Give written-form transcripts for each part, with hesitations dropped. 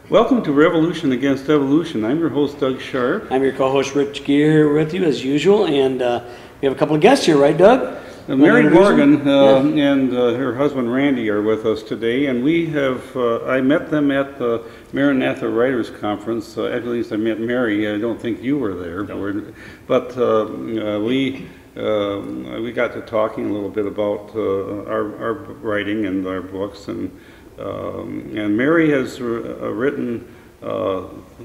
Welcome to Revolution Against Evolution. I'm your host, Doug Sharp. I'm your co-host, Rich Gear, here with you as usual, and we have a couple of guests here, right, Doug? Mary Morgan and her husband Randy are with us today, and we have, I met them at the Maranatha Writers Conference. At least I met Mary. I don't think you were there, no. But we got to talking a little bit about our writing and our books, and Mary has written,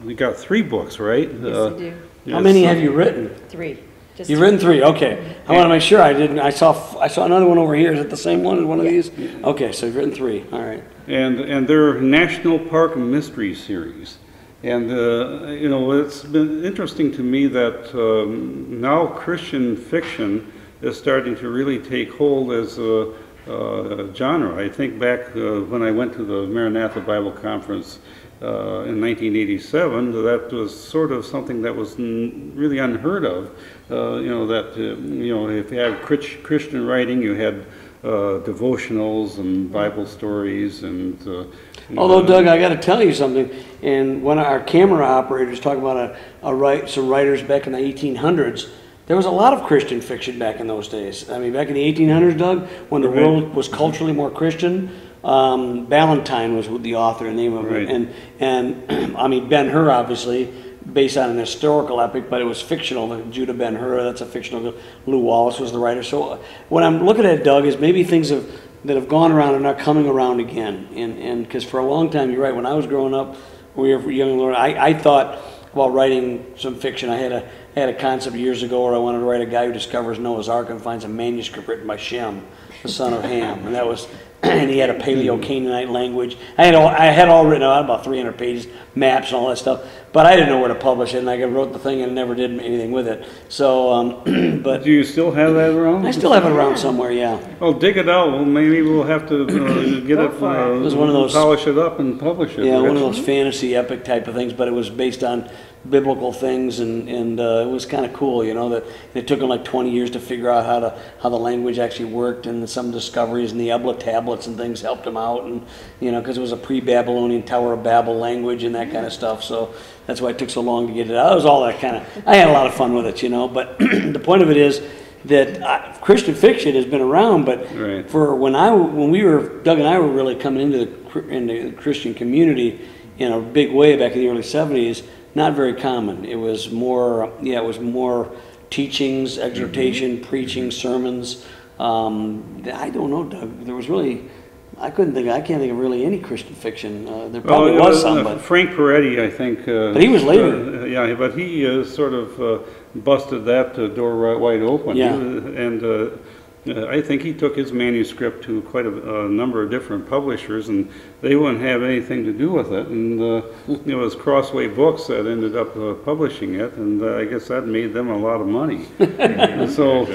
we got 3 books, right? Yes, I do. How many have you written? 3. You've written 3, okay. I want to make sure I didn't. I saw another one over here. Is it the same one as one of these? Okay, so you've written 3. All right. And they're National Park Mystery Series. And, you know, it's been interesting to me that now Christian fiction is starting to really take hold as a genre. I think back when I went to the Maranatha Bible Conference in 1987, that was sort of something that was really unheard of. You know, that, you know, if you had Christian writing, you had devotionals and Bible stories and... Although, Doug, I got to tell you something, and when our camera operators talk about some writers back in the 1800s, there was a lot of Christian fiction back in those days. I mean, back in the 1800s, Doug, when the world was culturally more Christian, Ballantyne was the author, the name of it, and I mean, Ben-Hur, obviously, based on an historical epic, but it was fictional. Judah Ben-Hur, that's a fictional. Lew Wallace was the writer. So what I'm looking at, Doug, is maybe things that have gone around and are coming around again. And because for a long time, you're right, when I was growing up, we were young, I thought while writing some fiction, I had a concept years ago where I wanted to write a guy who discovers Noah's Ark and finds a manuscript written by Shem, the son of Ham, and that was. And he had a Paleo-Canaanite language. I had all written out, about 300 pages, maps and all that stuff. But I didn't know where to publish it, and I wrote the thing and never did anything with it. So, but do you still have that around? I still have it around somewhere, yeah. Oh, dig it out. Well, maybe we'll have to get it, it was one of those, polish it up and publish it. Yeah, one of those fantasy epic type of things, but it was based on biblical things, and it was kind of cool, you know, that it took them like 20 years to figure out how the language actually worked, and some discoveries, and the Ebla tablets and things helped them out, and you know, because it was a pre-Babylonian Tower of Babel language and that kind of stuff, so that's why it took so long to get it out. It was all that kind of, I had a lot of fun with it, you know, but the point of it is that Christian fiction has been around, but for when we were, Doug and I were really coming into the Christian community in a big way back in the early 70s, not very common. It was more, teachings, exhortation, preaching, sermons. I don't know, Doug. There was really, I can't think of really any Christian fiction. There probably was some, but Frank Peretti, I think. But he was later. Yeah, but he sort of busted that door wide open. Yeah. I think he took his manuscript to quite a number of different publishers, and they wouldn't have anything to do with it. And it was Crossway Books that ended up publishing it, and I guess that made them a lot of money. So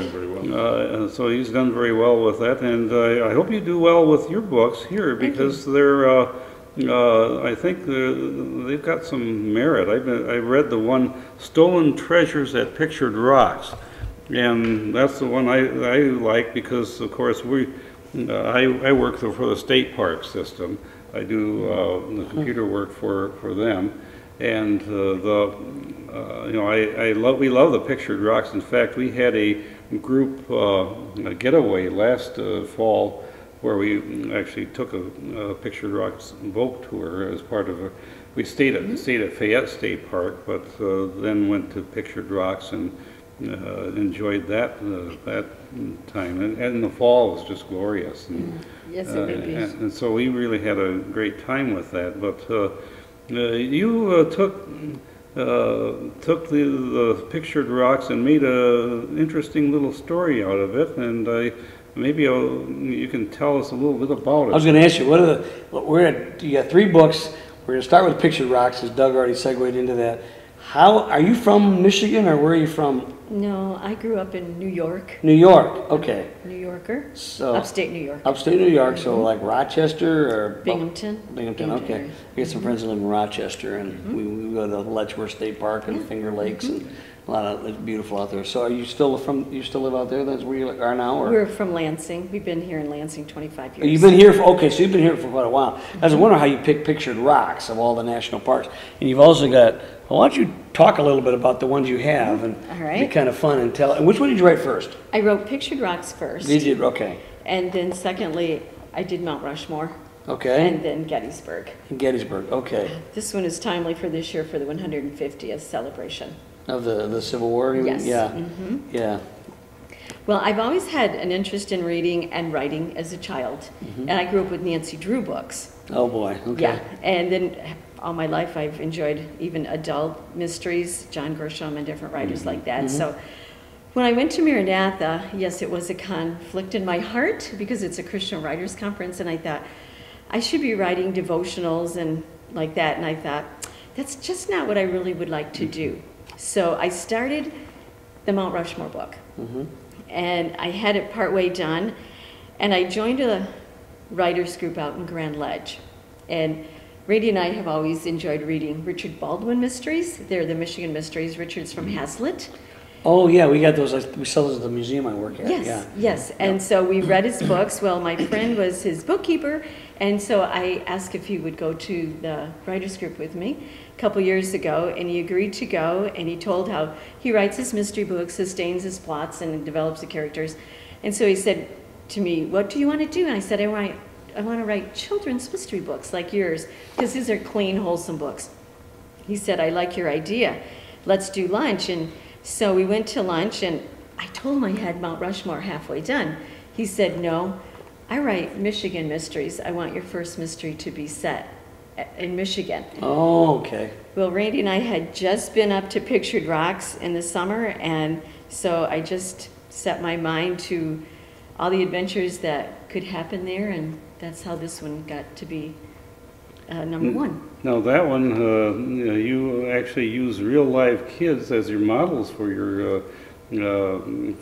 he's done very well with that, and I hope you do well with your books here, because they're. I think they've got some merit. I read the one, Stolen Treasures at Pictured Rocks. And that's the one I like, because, of course, I work for the state park system. I do the computer work for them, and we love the Pictured Rocks. In fact, we had a group a getaway last fall where we actually took a Pictured Rocks boat tour as part of we stayed at Fayette State Park, but then went to Pictured Rocks and enjoyed that time, and in the fall was just glorious. And, yes, it would be. And so we really had a great time with that. But you took the Pictured Rocks and made an interesting little story out of it, and maybe you can tell us a little bit about it. I was going to ask you, you got 3 books. We're going to start with Pictured Rocks, as Doug already segued into that. How are you from Michigan, or where are you from? No, I grew up in New York. New York, okay. New Yorker. So upstate New York. Upstate New York, so like Rochester or Binghamton. Binghamton, okay. I get some friends that live in Rochester, and we go to Letchworth State Park and Finger Lakes, and A lot of it's beautiful out there. So are you still you still live out there? That's where you are now? Or? We're from Lansing. We've been here in Lansing 25 years. You've been here for, okay, so you've been here for quite a while. I was wondering how you pick pictured rocks of all the national parks. And you've also got, well, why don't you talk a little bit about the ones you have, and All right. be kind of fun and tell. And which one did you write first? I wrote Pictured Rocks first. Did you? Okay. And then secondly, I did Mount Rushmore. Okay. And then Gettysburg. In Gettysburg, okay. This one is timely for this year for the 150th celebration. Of the Civil War, you mean? Yes. Yeah. Mhm. Yeah. Well, I've always had an interest in reading and writing as a child. And I grew up with Nancy Drew books. Oh boy. Okay. Yeah. And then all my life I've enjoyed even adult mysteries, John Grisham and different writers like that. So when I went to Maranatha, yes, it was a conflict in my heart because it's a Christian Writers Conference, and I thought I should be writing devotionals and like that. And I thought, that's just not what I really would like to do. So I started the Mount Rushmore book. And I had it partway done, and I joined a writers group out in Grand Ledge. And Randy and I have always enjoyed reading Richard Baldwin mysteries. They're the Michigan mysteries. Richard's from Hazlitt. Oh yeah, we got those. We sell those at the museum I work at. Yes, Yeah. yes. And so we read his books. Well, my friend was his bookkeeper, and so I asked if he would go to the writers group with me a couple years ago, and he agreed to go, and he told how he writes his mystery books, sustains his plots, and develops the characters. And so he said to me, what do you want to do? And I said, I want to write children's mystery books like yours, because these are clean, wholesome books. He said, I like your idea. Let's do lunch. And so we went to lunch, and I told him I had Mount Rushmore halfway done. He said, no, I write Michigan mysteries. I want your first mystery to be set in Michigan. Oh, okay. Well, Randy and I had just been up to Pictured Rocks in the summer, and so I just set my mind to all the adventures that could happen there, and that's how this one got to be number one. Now that one, you actually use real live kids as your models for your who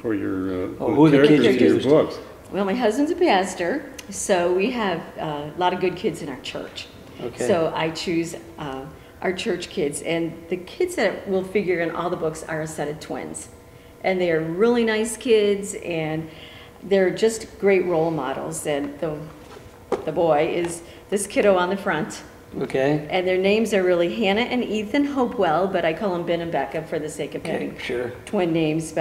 the kids characters in your used? books. Well, my husband's a pastor, so we have a lot of good kids in our church. Okay. So I choose our church kids, and the kids that will figure in all the books are a set of twins. And they are really nice kids, and they're just great role models. And the boy is this kiddo on the front. Okay. And their names are really Hannah and Ethan Hopewell, but I call them Ben and Becca for the sake of having Okay, sure. twin names.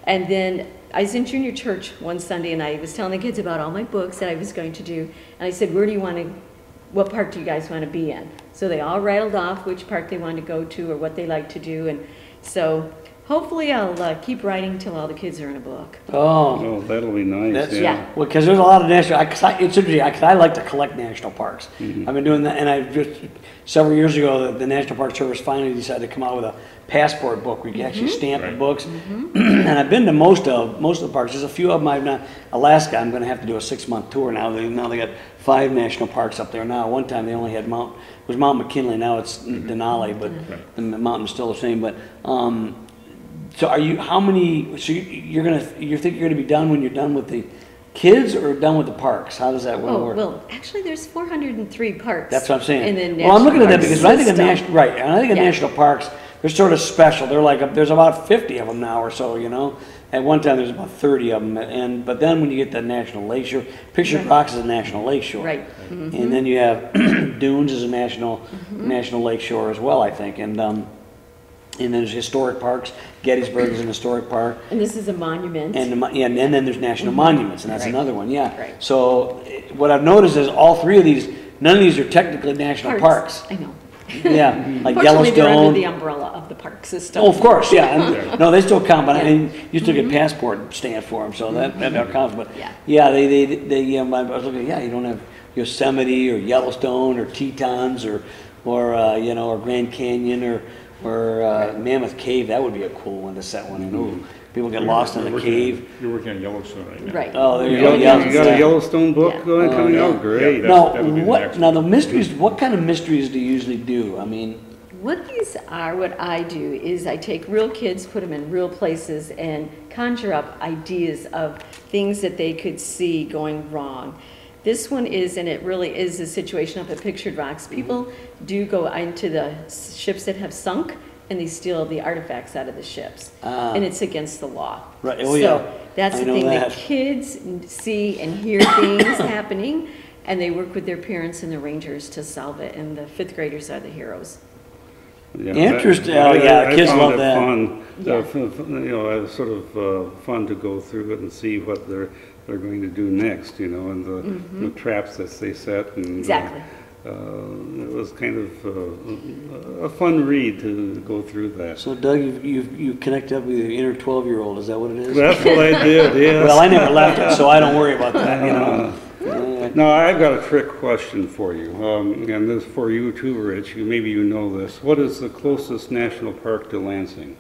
And then I was in junior church one Sunday, and I was telling the kids about all my books that I was going to do. And I said, what park do you guys want to be in? So they all rattled off which park they wanted to go to or what they like to do. And so hopefully I'll keep writing till all the kids are in a book. Oh. Oh, that'll be nice. That's, Yeah. Well, because there's a lot of national. It's interesting because I like to collect national parks. I've been doing that, and I just several years ago the National Park Service finally decided to come out with a passport book where you can actually stamp the books. And I've been to most of the parks. There's a few of them I've not. Alaska, I'm going to have to do a 6-month tour now. They got 5 national parks up there now. One time they only had Mount McKinley. Now it's Denali, but the mountain's still the same. But so are you? How many? So you think you're gonna be done when you're done with the kids, or done with the parks? How does that work? Well, actually there's 403 parks. That's what I'm saying. In the Well, I'm looking at that national because when I think of system. and I think of Yeah. national parks, they're sort of special. They're like there's about 50 of them now or so. You know, at one time there's about 30 of them. But then when you get the National Lakeshore, Pictured Rocks is a National Lakeshore. Right. And then you have Dunes is a national lakeshore as well, I think. And then there's historic parks. Gettysburg is an historic park. And this is a monument. And then there's national monuments, and that's Right. another one, yeah. Right. So what I've noticed is all 3 of these, none of these are technically national parks. I know. Yeah, like Fortunately, they're under Yellowstone. the umbrella of the park system. Oh, of course, yeah. And, no, they still count, but I Yeah. mean, you still get passport stamp for them, so that counts. But Yeah. they I was looking. Yeah, you don't have Yosemite or Yellowstone or Tetons or Grand Canyon or Mammoth Cave. That would be a cool one to set one in. Ooh, people get lost in the cave. You're working on Yellowstone right now. Right. Oh, there you You go. got Yeah. a Yellowstone book Yeah. going coming yeah. out? Great. Yeah. Now, That would be the next the mysteries? What kind of mysteries do you usually do? I mean, What these are, what I do is I take real kids, put them in real places, and conjure up ideas of things that they could see going wrong. This one is, and it really is a situation up at Pictured Rocks. People do go into the ships that have sunk and they steal the artifacts out of the ships. And it's against the law. Right. Oh, so yeah. that's I the know thing, that. the kids see and hear things happening, and they work with their parents and the rangers to solve it, and the fifth graders are the heroes. Yeah, Interesting. I Kids found love it that. Fun, Yeah. you know, sort of fun to go through it and see what they're going to do next, you know, and the traps that they set. And, Exactly. It was kind of a fun read to go through that. So Doug, you connect up with your inner 12-year-old. Is that what it is? That's what I did, yes. Well, I never left it, so I don't worry about that. You know. Now, I've got a trick question for you, and this is for you too, Rich. Maybe you know this. What is the closest national park to Lansing?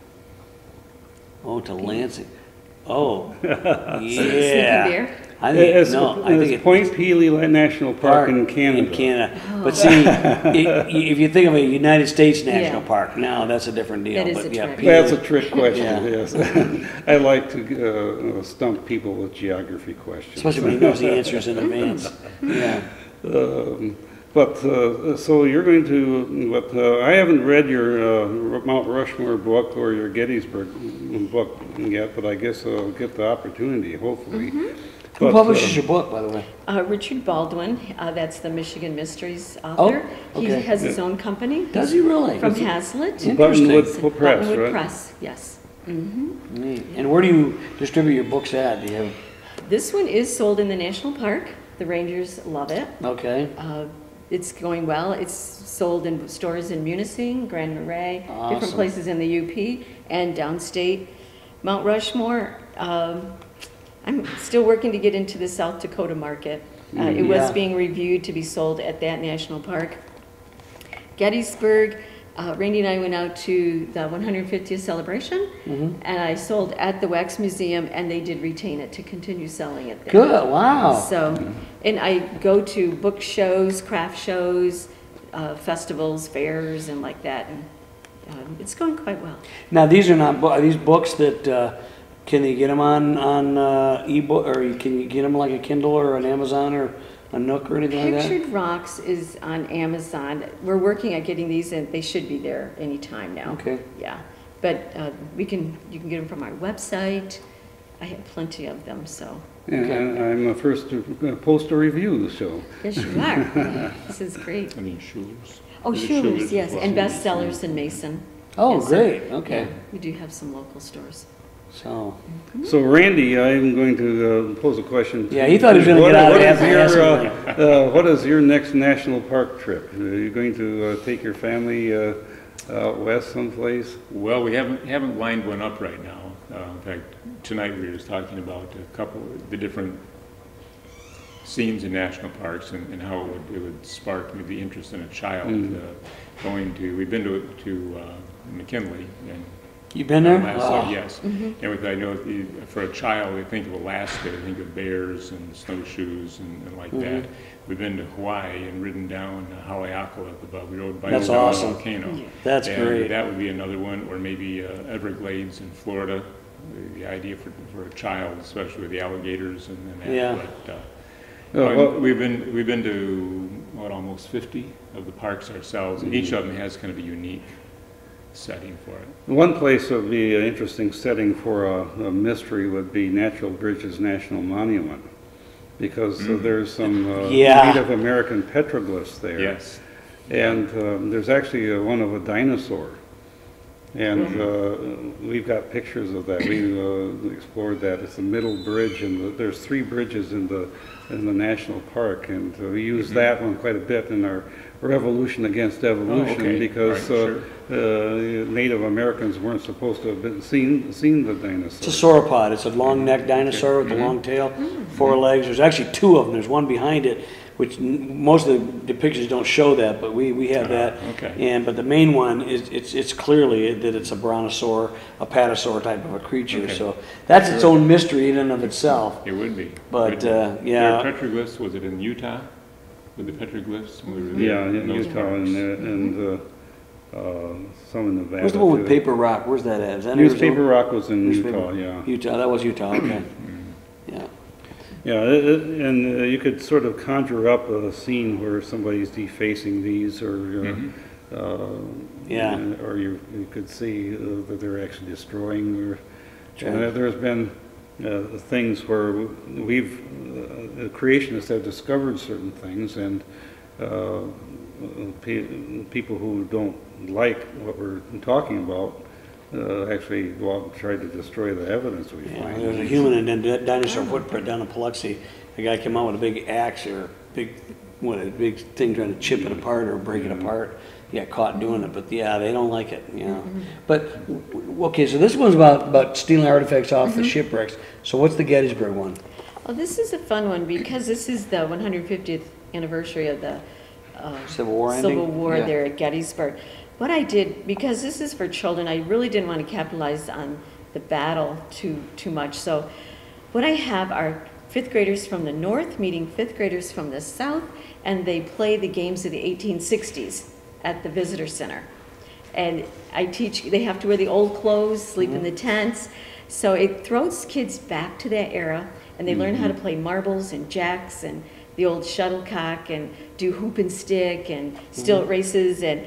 Oh, to Lansing. Oh, Sneaky yeah. Bear? I think It's Point Pelee National Park in Canada. In Canada. But see, if you think of a United States national park, now that's a different deal. That is but a yeah, trick. That's a trick question, Yeah. yes. I like to stump people with geography questions. especially when he knows the answers in advance. Yeah. So you're going to, I haven't read your Mount Rushmore book or your Gettysburg book yet, but I guess I'll get the opportunity, hopefully. Who publishes your book, by the way? Richard Baldwin, that's the Michigan Mysteries author. okay. He has his own company. Does he really? From Hazlitt. Buttonwood Press, Buttonwood right? Press, yes. Neat. And where do you distribute your books at? Do you have? This one is sold in the national park. The rangers love it. Okay. It's going well. It's sold in stores in Munising, Grand Marais, different Awesome. places in the UP and downstate. Mount Rushmore, I'm still working to get into the South Dakota market. It was Yeah. being reviewed to be sold at that national park. Gettysburg, Randy and I went out to the 150th celebration, and I sold at the Wax Museum, and they did retain it to continue selling it there. Good. Wow. So, and I go to book shows, craft shows, festivals, fairs, and like that, and it's going quite well. Now these are not are these books that can you get them on ebook, or can you get them like a Kindle or an Amazon or a Nook or anything like that? Pictured Rocks is on Amazon. We're working at getting these, and they should be there anytime now. Okay. Yeah, but you can get them from our website. I have plenty of them, so. And I'm the first to post a review, so. Yes, you are. This is great. I mean, shoes. Oh, The shoes, yes, well. and bestsellers in Mason. Oh, Yes, great. Okay. Yeah, we do have some local stores. So. So Randy, I'm going to pose a question. Yeah, he thought he was gonna get out of it. What is your next national park trip? Are you going to take your family out west someplace? Well, we haven't lined one up right now. In fact, tonight we were just talking about a couple of the different scenes in national parks and how it would spark maybe interest in a child. We've been to McKinley and You been there? last Oh. yes. And I know for a child, they think of Alaska, they think of bears and snowshoes and like that. We've been to Hawaii and ridden down Haleakala above. We rode by That's the awesome. volcano. That's And great. that would be another one, or maybe Everglades in Florida. The idea for a child, especially with the alligators and that. Yeah. But, we've been to almost 50 of the parks ourselves, and each of them has kind of a unique setting for it. One place that would be an interesting setting for a mystery would be Natural Bridges National Monument, because there's some Yeah. Native American petroglyphs there. Yes. And there's actually one of a dinosaur. And we've got pictures of that. We explored that. It's the middle bridge, and there's 3 bridges in the national park, and we use that one quite a bit in our Revolution Against Evolution, okay. because Right, Native Americans weren't supposed to have seen the dinosaur. It's a sauropod. It's a long-necked dinosaur with a long tail, 4 legs. There's actually 2 of them. There's one behind it, which most of the depictions don't show that, but we have that. Okay. But the main one is it's clearly that it's a brontosaur, a patasaur type of a creature. Okay. So that's its own mystery in and of itself. It would be. But, There yeah. are petroglyphs, was it in Utah? With the petroglyphs? When we were Yeah, there, in those Utah parks? and some in Nevada. Where's the one with too. Paper Rock? Where's that at? Is that Newspaper Arizona? Rock was in Newspaper- Utah, yeah. Utah. That was Utah. Okay. Yeah. Yeah, and you could sort of conjure up a scene where somebody's defacing these, or Yeah. Or you could see that they're actually destroying. Sure. There's been things where creationists have discovered certain things, and people who don't like what we're talking about actually go out and try to destroy the evidence we find. There was a human and dinosaur footprint down in Biloxi. A guy came out with a big axe or a big thing trying to chip it apart or break it apart. He got caught doing it, but yeah, they don't like it, you know. But okay, so this one's about stealing artifacts off the shipwrecks. So what's the Gettysburg one? Well, this is a fun one because this is the 150th anniversary of the Civil War ending? Civil War Yeah. there at Gettysburg. What I did, because this is for children, I really didn't want to capitalize on the battle too much. So what I have are 5th graders from the north meeting 5th graders from the south, and they play the games of the 1860s at the visitor center. And I teach, they have to wear the old clothes, sleep in the tents. So it throws kids back to that era, and they learn how to play marbles and jacks and the old shuttlecock and do hoop and stick and stilt races, and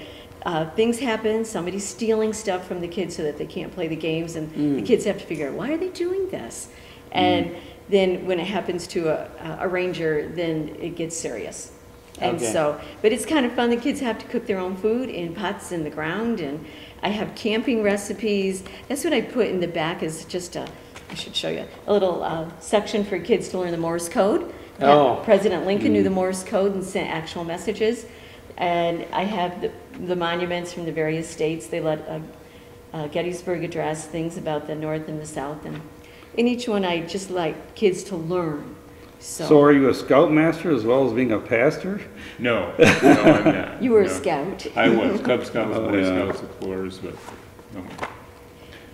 things happen. Somebody's stealing stuff from the kids so that they can't play the games, and the kids have to figure out, why are they doing this? And then when it happens to a ranger, then it gets serious. And Okay. so, but it's kind of fun. The kids have to cook their own food in pots in the ground, and I have camping recipes. That's what I put in the back, is just I should show you, a little section for kids to learn the Morse code. Oh. President Lincoln knew the Morse code and sent actual messages. And I have the monuments from the various states. They let Gettysburg address things about the North and the South. And in each one, I just like kids to learn. So are you a scoutmaster as well as being a pastor? No, I'm not. You were no. a scout. I was Cub Scouts, Boy yeah. Scouts, Explorers, but no.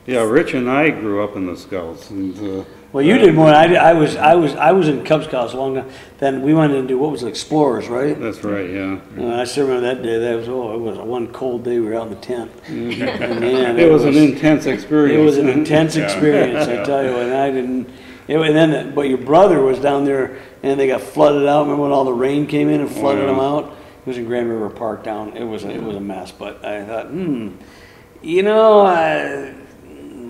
Yeah, Rich and I grew up in the Scouts, and Well, you did more. I was in Cub Scouts long time. Then we went into what was it, Explorers, right? that's right. Yeah, I still remember that day. That was it was one cold day. We were out in the tent. And man, it was an intense experience. It was an intense Yeah. experience, I tell you. And I didn't. But your brother was down there, and they got flooded out. Remember when all the rain came in and flooded them out? It was in Grand River Park down. It was a mess. But I thought, you know,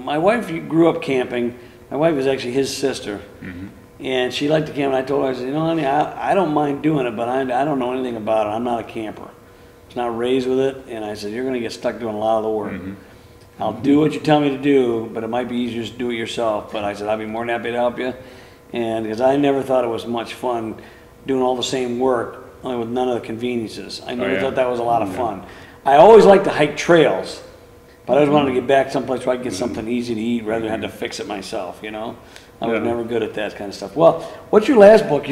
my wife grew up camping. My wife is actually his sister, and she liked to camp. And I told her, I said, you know, honey, I don't mind doing it, but I don't know anything about it. I'm not a camper. I was not raised with it, and I said, you're going to get stuck doing a lot of the work. I'll do what you tell me to do, but it might be easier to do it yourself. But I said, I'll be more than happy to help you, and because I never thought it was much fun doing all the same work, only with none of the conveniences. I never thought that was a lot of fun. I always liked to hike trails. But I always wanted to get back someplace where I could get something easy to eat rather than have to fix it myself, you know? I was never good at that kind of stuff. Well, what's your last book?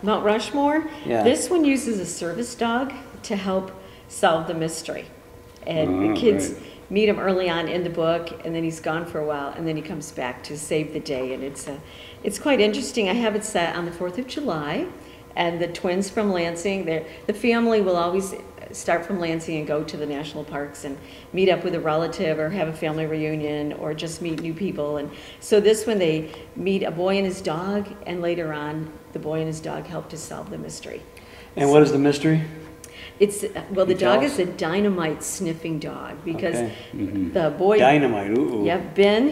Mount Rushmore. Yeah. This one uses a service dog to help solve the mystery. And the kids meet him early on in the book, and then he's gone for a while, and then he comes back to save the day. And it's quite interesting. I have it set on the 4th of July, and the twins from Lansing, the family will always start from Lansing and go to the national parks and meet up with a relative or have a family reunion or just meet new people. And so this one, they meet a boy and his dog, and later on the boy and his dog help to solve the mystery. And what is the mystery? The dog is a dynamite sniffing dog, because the boy Dynamite, ooh. Yep, Ben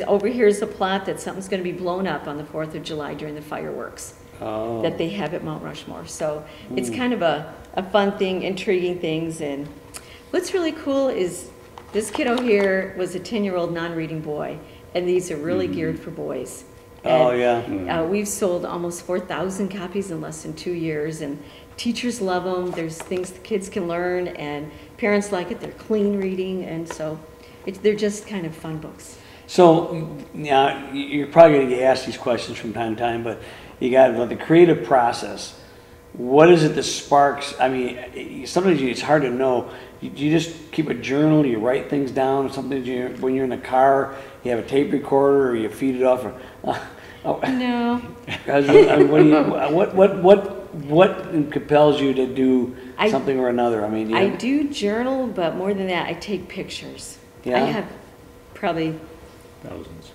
overhears a plot that something's going to be blown up on the 4th of July during the fireworks that they have at Mount Rushmore. So it's kind of a fun thing, intriguing things. And what's really cool is this kiddo here was a 10-year-old non-reading boy, and these are really geared for boys. And, we've sold almost 4,000 copies in less than 2 years, and teachers love them. There's things the kids can learn, and parents like it. They're clean reading, and so they're just kind of fun books. So, now, you're probably going to get asked these questions from time to time, but you got the creative process. What is it that sparks? I mean, sometimes it's hard to know. Do you just keep a journal? Do you write things down? Something when you're in the car, you have a tape recorder, or you feed it off? No. What compels you to do something or another? I mean, I do journal, but more than that, I take pictures. Yeah? I have probably Thousands.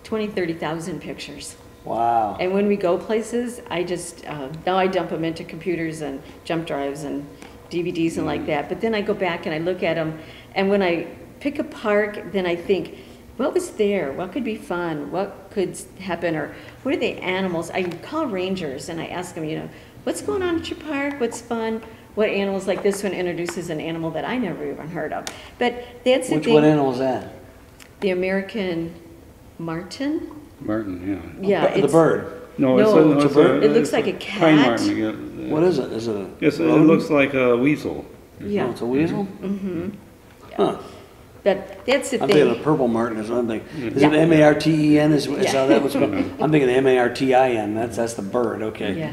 20,000, 30,000 pictures. Wow. And when we go places, I just, now I dump them into computers and jump drives, and DVDs and like that. But then I go back and I look at them, and when I pick a park, then I think, what was there? What could be fun? What could happen? Or what are the animals? I call rangers and I ask them, what's going on at your park? What's fun? What animals? Like this one introduces an animal that I never even heard of. But that's the thing. What animal is that? The American marten. Martin, yeah. Yeah, The bird. No, No, it's a bird? It looks like a pine cat. martin. Yeah. What is it? Is it a Yes, it rodent? looks like a weasel. Yeah. Oh, it's a weasel? Mm-hmm. Huh. But that's the I'm thing. thinking of purple martin is what I'm thinking. Is Yeah. it M-A-R-T-E-N is Yeah. how that was spelled? I'm thinking M-A-R-T-I-N. That's the bird, okay. Yeah.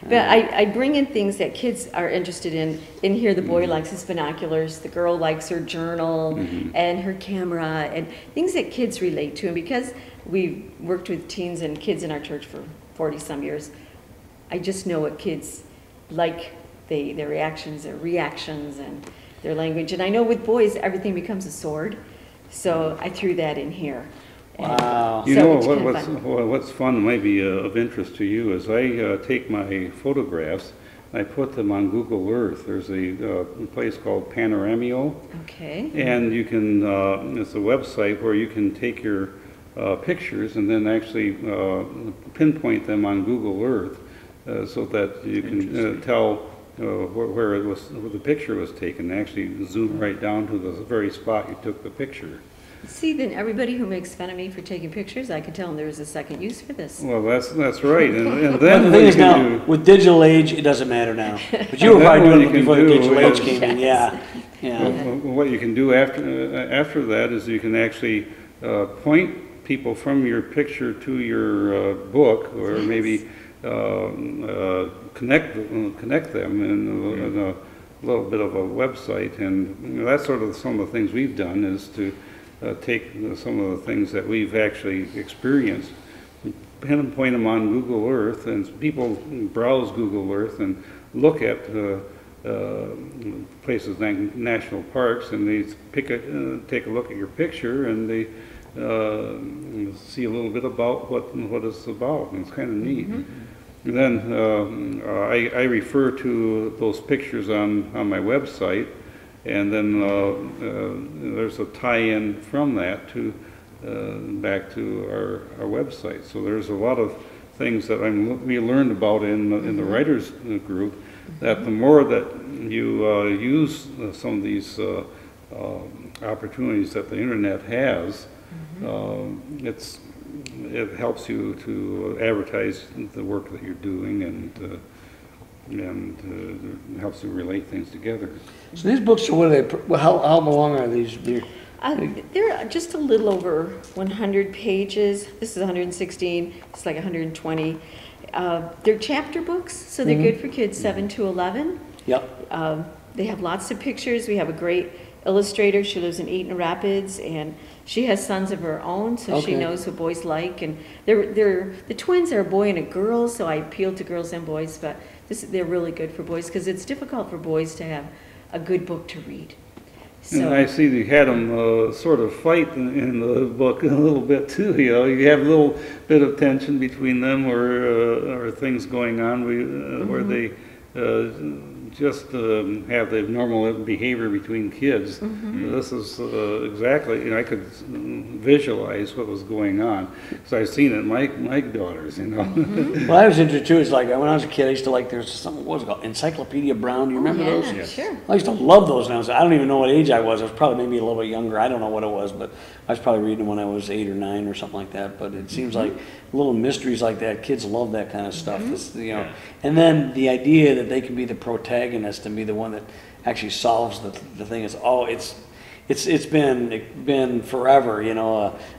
But I bring in things that kids are interested in. In here, the boy likes his binoculars, the girl likes her journal and her camera, and things that kids relate to. And because we've worked with teens and kids in our church for 40-some years, I just know what kids like, their reactions, and their language. And I know with boys, everything becomes a sword. So I threw that in here. And Wow. You so know it's kind of fun. what's fun, might be of interest to you, is I take my photographs, I put them on Google Earth. There's a place called Panoramio, Okay. and you can, it's a website where you can take your pictures and then actually pinpoint them on Google Earth so that you can tell where the picture was taken. Actually zoom right down to the very spot you took the picture. See, then everybody who makes fun of me for taking pictures, I can tell them there was a second use for this. Well, that's right. And But then the what thing you is now, can do, with digital age, it doesn't matter now. But you were And then probably what doing you it can before the do digital age is- came in, yeah. Yeah. what you can do after that is you can actually point people from your picture to your book, or Yes. maybe connect them in a little bit of a website. And that's sort of some of the things we've done, is to take some of the things that we've actually experienced, pinpoint them on Google Earth, and people browse Google Earth and look at places like national parks, and they take a look at your picture, and they see a little bit about what it's about, and it's kind of neat. And then I refer to those pictures on my website, and then there's a tie-in from that to back to our website. So there's a lot of things that we learned about in the writers group, that the more that you use some of these opportunities that the internet has, it helps you to advertise the work that you're doing, and helps you relate things together. So these books are, what are they, how long are these? They're just a little over 100 pages. This is 116. It's like 120. They're chapter books, so they're good for kids 7 to 11. Yep. They have lots of pictures. We have a great illustrator. She lives in Eaton Rapids, and she has sons of her own, so she Okay. knows what boys like. And the twins are a boy and a girl, so I appeal to girls and boys, but they're really good for boys, because it's difficult for boys to have a good book to read. And I see you had them sort of fight in the book a little bit too. You have a little bit of tension between them, or things going on where they just have the normal behavior between kids. This is exactly, I could visualize what was going on, so I've seen it in my daughters. Well, I was interested too. It's like when I was a kid, I used to like, there's something, what was it called, Encyclopedia Brown. Do you remember those? Yeah, sure. I used to love those now. I don't even know what age I was. I was probably maybe a little bit younger. I don't know what it was, but I was probably reading when I was 8 or 9 or something like that. But it seems like little mysteries like that, kids love that kind of stuff. It's, And then the idea that they can be the protagonist and be the one that actually solves the thing is, it's been forever,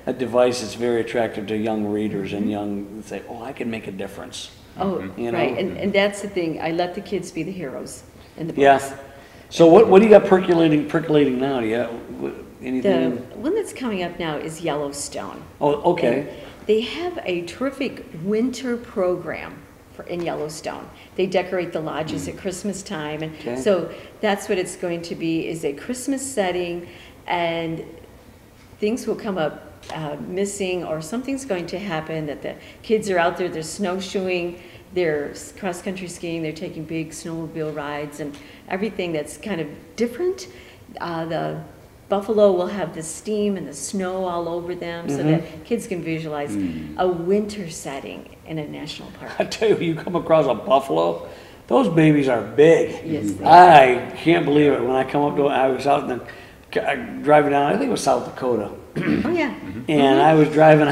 a device that's very attractive to young readers and young, say, I can make a difference. Oh, You know? right, and that's the thing. I let the kids be the heroes in the books. Yeah. So what do you got percolating now? Do you have anything? The one that's coming up now is Yellowstone. Oh, okay. They have a terrific winter program in Yellowstone. They decorate the lodges at Christmas time, and Okay. so that's what it's going to be, is a Christmas setting, and things will come up missing, or something's going to happen, that the kids are out there, they're snowshoeing, they're cross-country skiing, they're taking big snowmobile rides and everything that's kind of different. The buffalo will have the steam and the snow all over them so that kids can visualize a winter setting in a national park. I tell you, you come across a buffalo, those babies are big. Yes, they I can't believe it. When I come up to, I was out in the, driving down, I think it was South Dakota, Oh, yeah. and I was driving,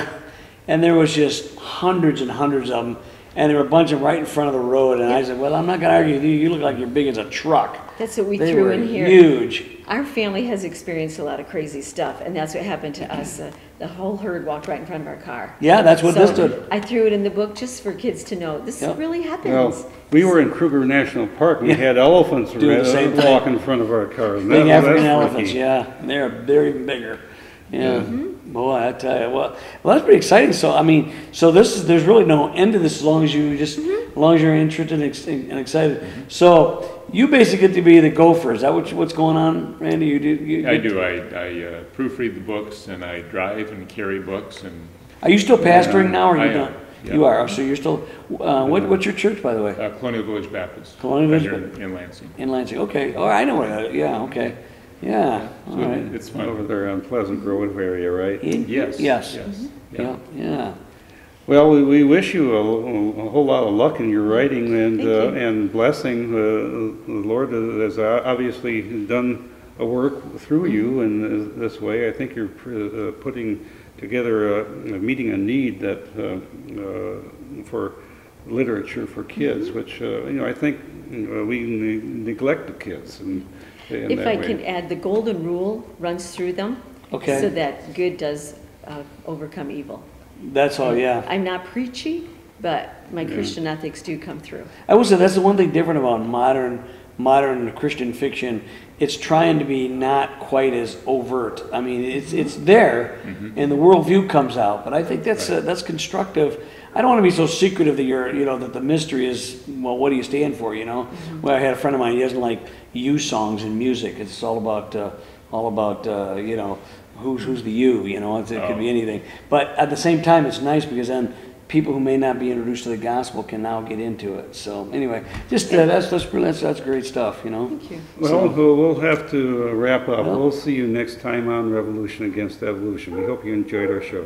and there was just hundreds and hundreds of them, and there were a bunch of them right in front of the road, and I said, well, I'm not going to argue with you. You look like you're big as a truck. That's what we They threw were in here. huge. Our family has experienced a lot of crazy stuff, and that's what happened to us. The whole herd walked right in front of our car. Yeah, that's what this So did. I threw it in the book just for kids to know this Yep. really happens. Well, we were in Kruger National Park, and we had elephants Doing the same thing. walk in front of our cars. Big That's African freaky. elephants, yeah. They're even bigger. Yeah. Boy, I tell you, well, that's pretty exciting. So, I mean, so there's really no end to this as long as as long as you're interested and excited. So, you basically get to be the gopher. Is that what's going on, Randy? You do? I do. I proofread the books, and I drive and carry books, and Are you still pastoring now, or are I you am, done? yeah. You are. So you're still. What's your church, by the way? Colonial Village Baptist. Colonial right Village here in Lansing. In Lansing. Okay. Oh, I know where. Yeah. Okay. Yeah. All So right. it's Over fun. there on Pleasant Grove area, right? Yes. Yes. Yes. Yeah. Yeah. Well, we wish you a whole lot of luck in your writing Thank you. and blessing. The Lord has obviously done a work through you in this way. I think you're putting together meeting a need that for literature for kids, which I think we neglect the kids. In If that I way. can add, the golden rule runs through them. Okay. So that good does overcome evil. That's all. Yeah. I'm not preachy, but my Christian ethics do come through. I would say that's the one thing different about modern Christian fiction. It's trying to be not quite as overt. I mean, it's there, and the worldview comes out. But I think that's constructive. I don't want to be so secretive that that the mystery is, well, what do you stand for? Well, I had a friend of mine. He doesn't like you songs and music. It's all about who's the you. It could be anything. But at the same time, it's nice because then people who may not be introduced to the gospel can now get into it. So anyway, just that's great stuff. Thank you. Well, we'll have to wrap up. We'll see you next time on Revolution Against Evolution. We hope you enjoyed our show.